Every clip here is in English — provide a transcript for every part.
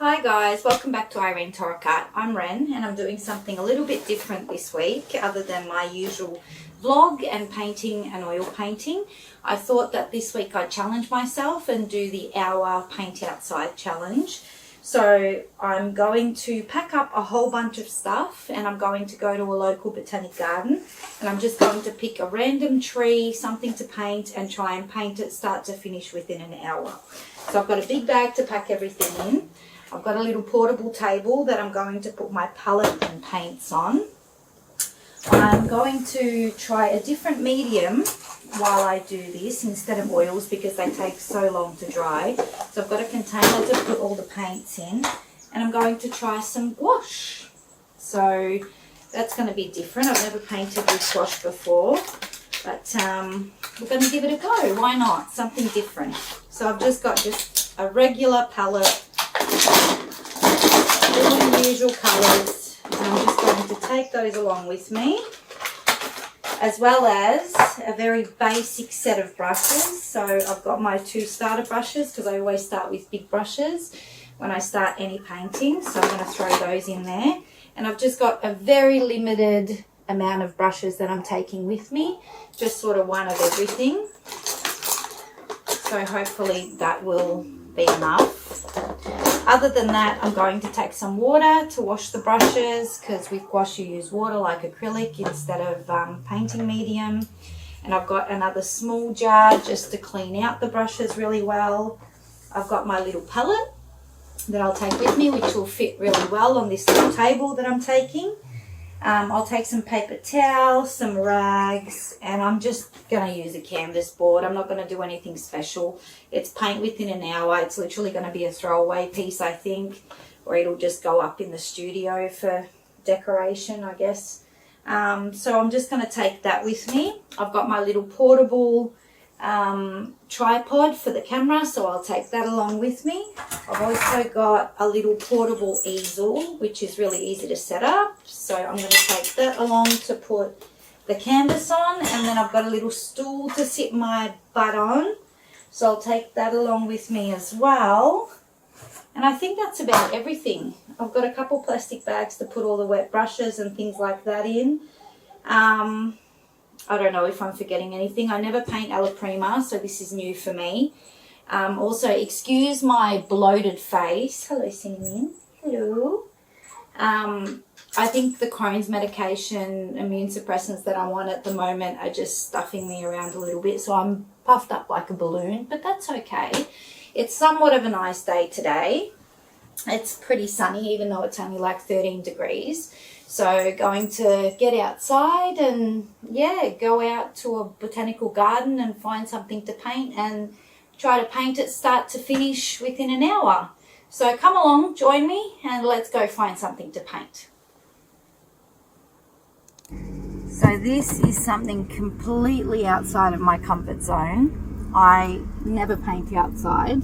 Hi guys, welcome back to Irene Torok Art. I'm Ren and I'm doing something a little bit different this week other than my usual vlog and painting and oil painting. I thought that this week I'd challenge myself and do the hour paint outside challenge. So I'm going to pack up a whole bunch of stuff and I'm going to go to a local botanic garden and I'm just going to pick a random tree, something to paint, and try and paint it start to finish within an hour. So I've got a big bag to pack everything in. I've got a little portable table that I'm going to put my palette and paints on. I'm going to try a different medium while I do this instead of oils because they take so long to dry. So I've got a container to put all the paints in and I'm going to try some gouache. So that's going to be different. I've never painted with gouache before, but we're going to give it a go. Why not? Something different. So I've just got a regular palette, all unusual colours, and I'm just going to take those along with me, as well as a very basic set of brushes. So I've got my two starter brushes because I always start with big brushes when I start any painting, so I'm going to throw those in there. And I've just got a very limited amount of brushes that I'm taking with me, just sort of one of everything. So hopefully that will be enough. Other than that, I'm going to take some water to wash the brushes because with gouache you use water like acrylic instead of painting medium. And I've got another small jar just to clean out the brushes really well. I've got my little palette that I'll take with me, which will fit really well on this little table that I'm taking. I'll take some paper towels, some rags, and I'm just going to use a canvas board. I'm not going to do anything special. It's paint within an hour. It's literally going to be a throwaway piece, I think, or it'll just go up in the studio for decoration, I guess. So I'm just going to take that with me. I've got my little portable tripod for the camera, so I'll take that along with me. I've also got a little portable easel, which is really easy to set up, so I'm going to take that along to put the canvas on. And then I've got a little stool to sit my butt on, so I'll take that along with me as well. And I think that's about everything. I've got a couple plastic bags to put all the wet brushes and things like that in. I don't know if I'm forgetting anything. I never paint alla prima, so this is new for me. Also, excuse my bloated face. Hello, Cinnamon. Hello. I think the Crohn's medication, immune suppressants that I'm on at the moment are just stuffing me around a little bit, so I'm puffed up like a balloon, but that's okay. It's somewhat of a nice day today. It's pretty sunny, even though it's only like 13 degrees. So going to get outside and, yeah, go out to a botanical garden and find something to paint and try to paint it start to finish within an hour. So come along, join me, and let's go find something to paint. So this is something completely outside of my comfort zone. I never paint outside.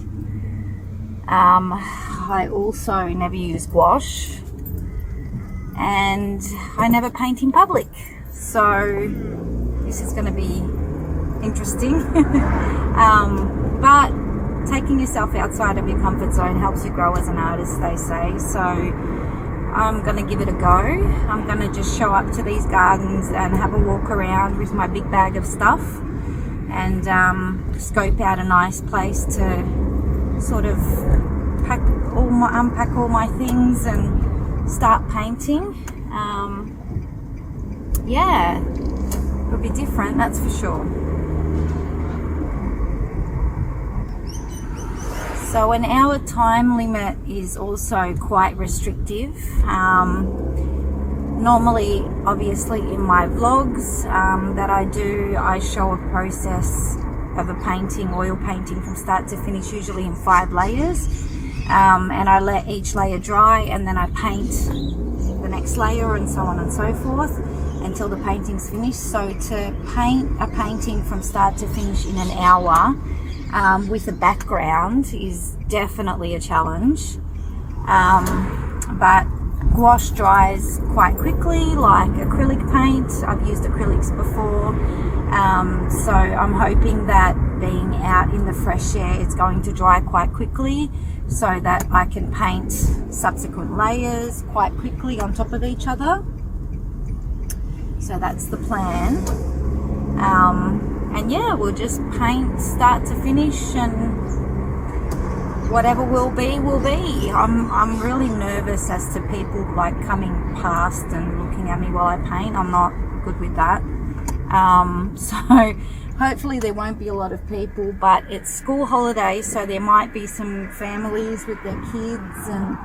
I also never use gouache. And I never paint in public, so this is going to be interesting. But taking yourself outside of your comfort zone helps you grow as an artist, they say. So I'm going to give it a go. I'm going to just show up to these gardens and have a walk around with my big bag of stuff and scope out a nice place to sort of unpack all my things and start painting. Yeah, it'll be different, that's for sure. So an hour time limit is also quite restrictive. Normally, obviously in my vlogs that I do, I show a process of a painting, oil painting from start to finish, usually in 5 layers. And I let each layer dry and then I paint the next layer and so on and so forth until the painting's finished. So to paint a painting from start to finish in an hour with a background is definitely a challenge. But gouache dries quite quickly like acrylic paint. I've used acrylics before. So I'm hoping that being out in the fresh air, it's going to dry quite quickly so that I can paint subsequent layers quite quickly on top of each other. So that's the plan. And yeah, we'll just paint start to finish, and whatever will be, will be. I'm really nervous as to people like coming past and looking at me while I paint. I'm not good with that. So hopefully there won't be a lot of people, but it's school holidays, so there might be some families with their kids, and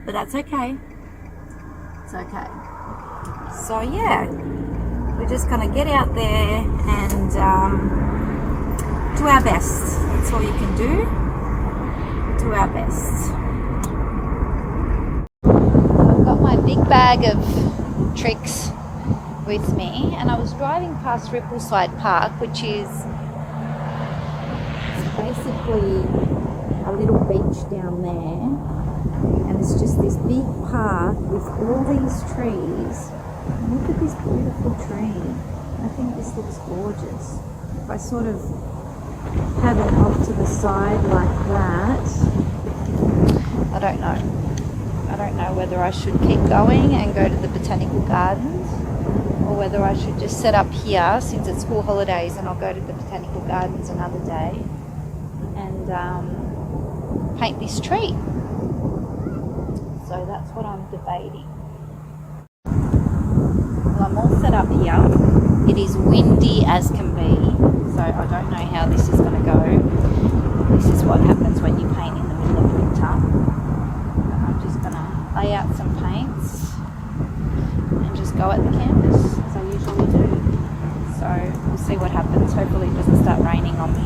but that's okay. It's okay. So yeah, we're just gonna get out there and do our best. That's all you can do. Do our best. I've got my big bag of tricks with me, and I was driving past Rippleside Park, which is basically a little beach down there, and it's just this big park with all these trees. And look at this beautiful tree. I think this looks gorgeous. If I sort of have it off to the side like that, I don't know whether I should keep going and go to the Botanical Gardens, or whether I should just set up here since it's school holidays, and I'll go to the Botanical Gardens another day and paint this tree. So that's what I'm debating. Well, I'm all set up here. It is windy as can be, so I don't know how this is going to go. This is what happens when you paint in the middle of winter. I'm just going to lay out some paints and just go at the canvas as I usually do. So we'll see what happens. Hopefully it doesn't start raining on me.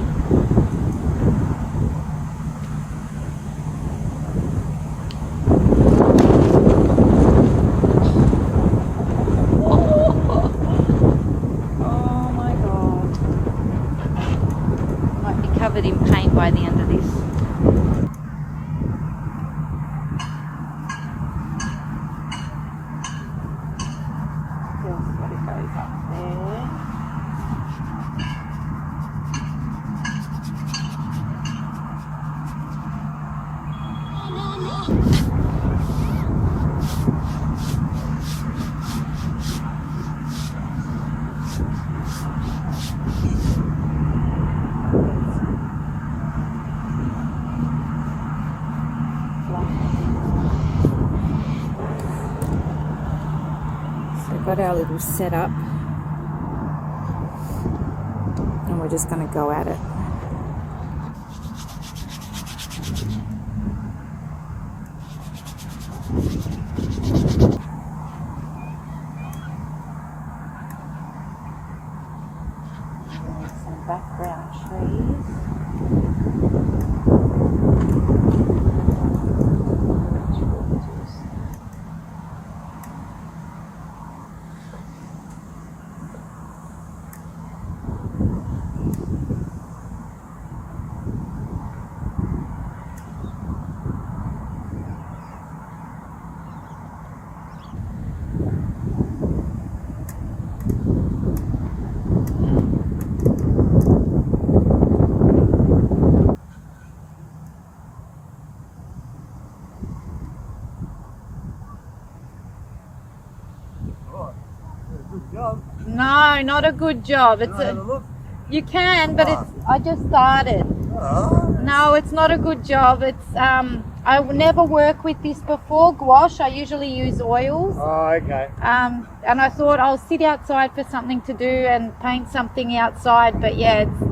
Oh my God. I might be covered in paint by the end of this. Got our little setup, and we're just going to go at it. Some background trees. No, not a good job. It's you can, but it's. I just started. No, it's not a good job. It's. I never work with this before gouache. I usually use oils. Oh, okay. And I thought I'll sit outside for something to do and paint something outside, but yeah, it's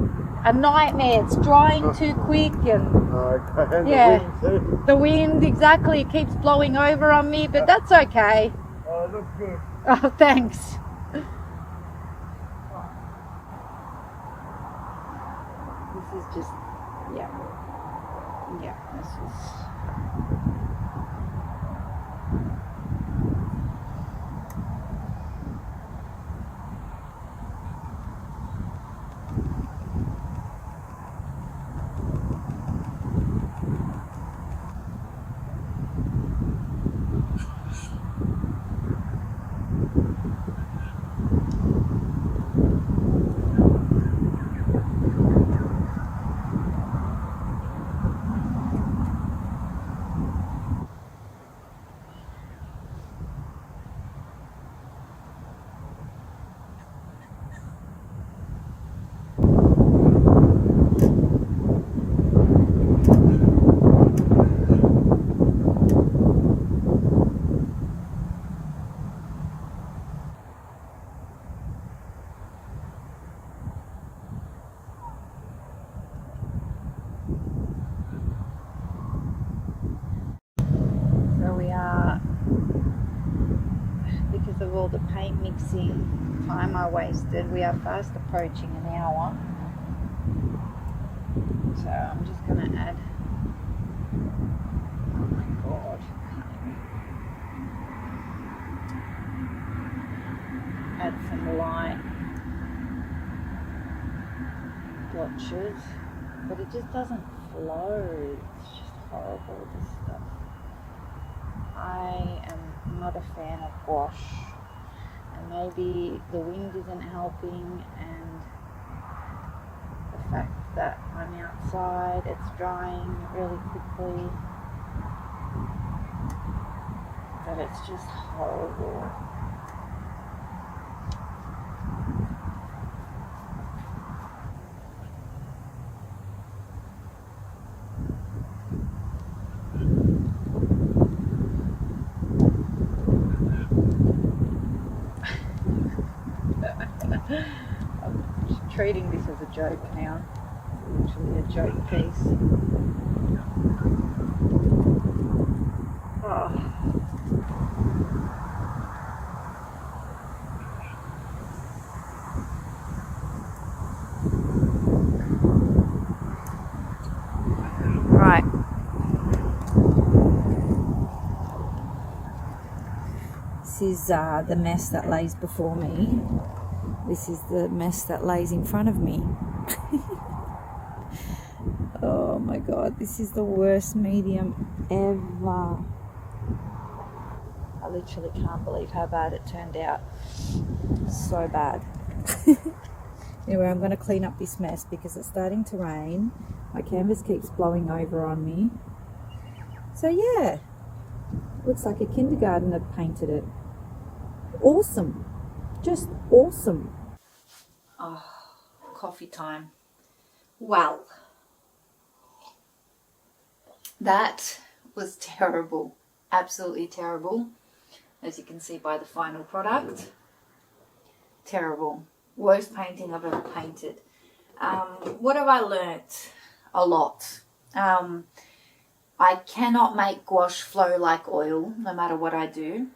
a nightmare. It's drying too quick, and Okay. yeah, The wind too. the wind exactly it keeps blowing over on me, but that's okay. Oh, it looks good. Oh, thanks. This is just, yeah, this is. all the paint mixing time I wasted. We are fast approaching an hour. So I'm just going to add, oh my god, add some light blotches, but it just doesn't flow. It's just horrible, this stuff. I am not a fan of gouache, and maybe the wind isn't helping, and the fact that I'm outside, it's drying really quickly, but it's just horrible. I'm treating this as a joke now. It's literally a joke piece. Oh. Right. This is the mess that lays before me. This is the mess that lays in front of me. Oh my god, this is the worst medium ever. I literally can't believe how bad it turned out. So bad. Anyway, I'm going to clean up this mess because it's starting to rain. My canvas keeps blowing over on me. So yeah, looks like a kindergartner painted it. Awesome. Just awesome. Oh, coffee time. Well, that was terrible. Absolutely terrible. As you can see by the final product. Terrible. Worst painting I've ever painted. What have I learnt? A lot. I cannot make gouache flow like oil, no matter what I do.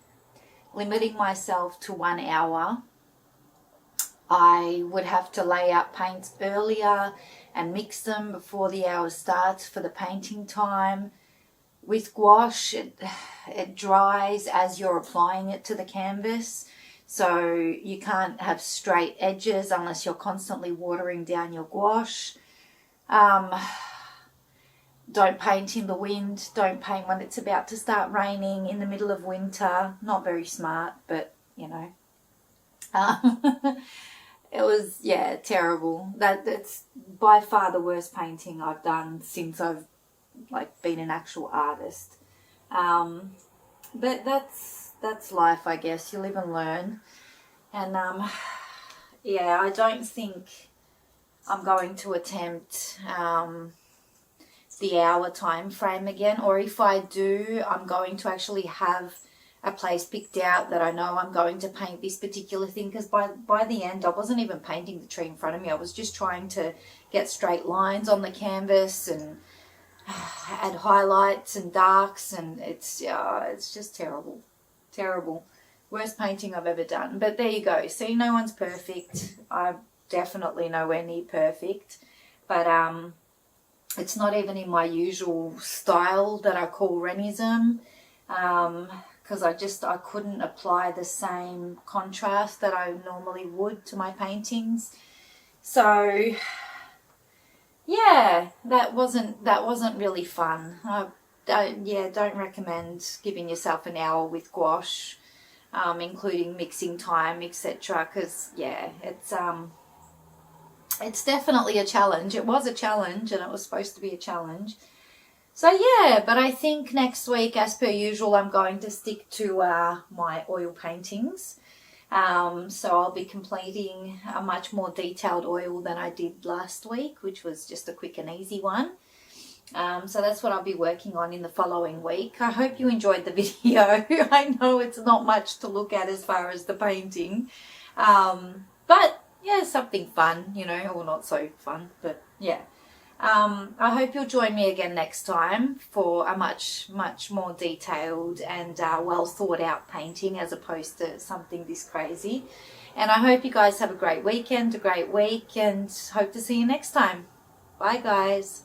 Limiting myself to 1 hour. I would have to lay out paints earlier and mix them before the hour starts for the painting time. With gouache, it dries as you're applying it to the canvas. So you can't have straight edges unless you're constantly watering down your gouache. Don't paint in the wind. Don't paint when it's about to start raining in the middle of winter. Not very smart, but you know. It was, yeah, terrible. That's by far the worst painting I've done since I've been an actual artist. But that's life, I guess. You live and learn. And yeah, I don't think I'm going to attempt the hour time frame again, or if I do, I'm going to actually have a place picked out that I know I'm going to paint this particular thing, because by the end I wasn't even painting the tree in front of me. I was just trying to get straight lines on the canvas and add highlights and darks, and it's just terrible. Worst painting I've ever done. But there you go. See, no one's perfect. I'm definitely nowhere near perfect, but it's not even in my usual style that I call Renism, because I couldn't apply the same contrast that I normally would to my paintings. So yeah, that wasn't really fun. Don't recommend giving yourself an hour with gouache, including mixing time, etc. Because yeah, it's definitely a challenge. It was a challenge, and it was supposed to be a challenge. So yeah, but I think next week, as per usual, I'm going to stick to my oil paintings. So I'll be completing a much more detailed oil than I did last week, which was just a quick and easy one. So that's what I'll be working on in the following week. I hope you enjoyed the video. I know it's not much to look at as far as the painting. But yeah, something fun, you know, or not so fun, but yeah. I hope you'll join me again next time for a much more detailed and well thought out painting as opposed to something this crazy. And I hope you guys have a great weekend, a great week, and hope to see you next time. Bye guys.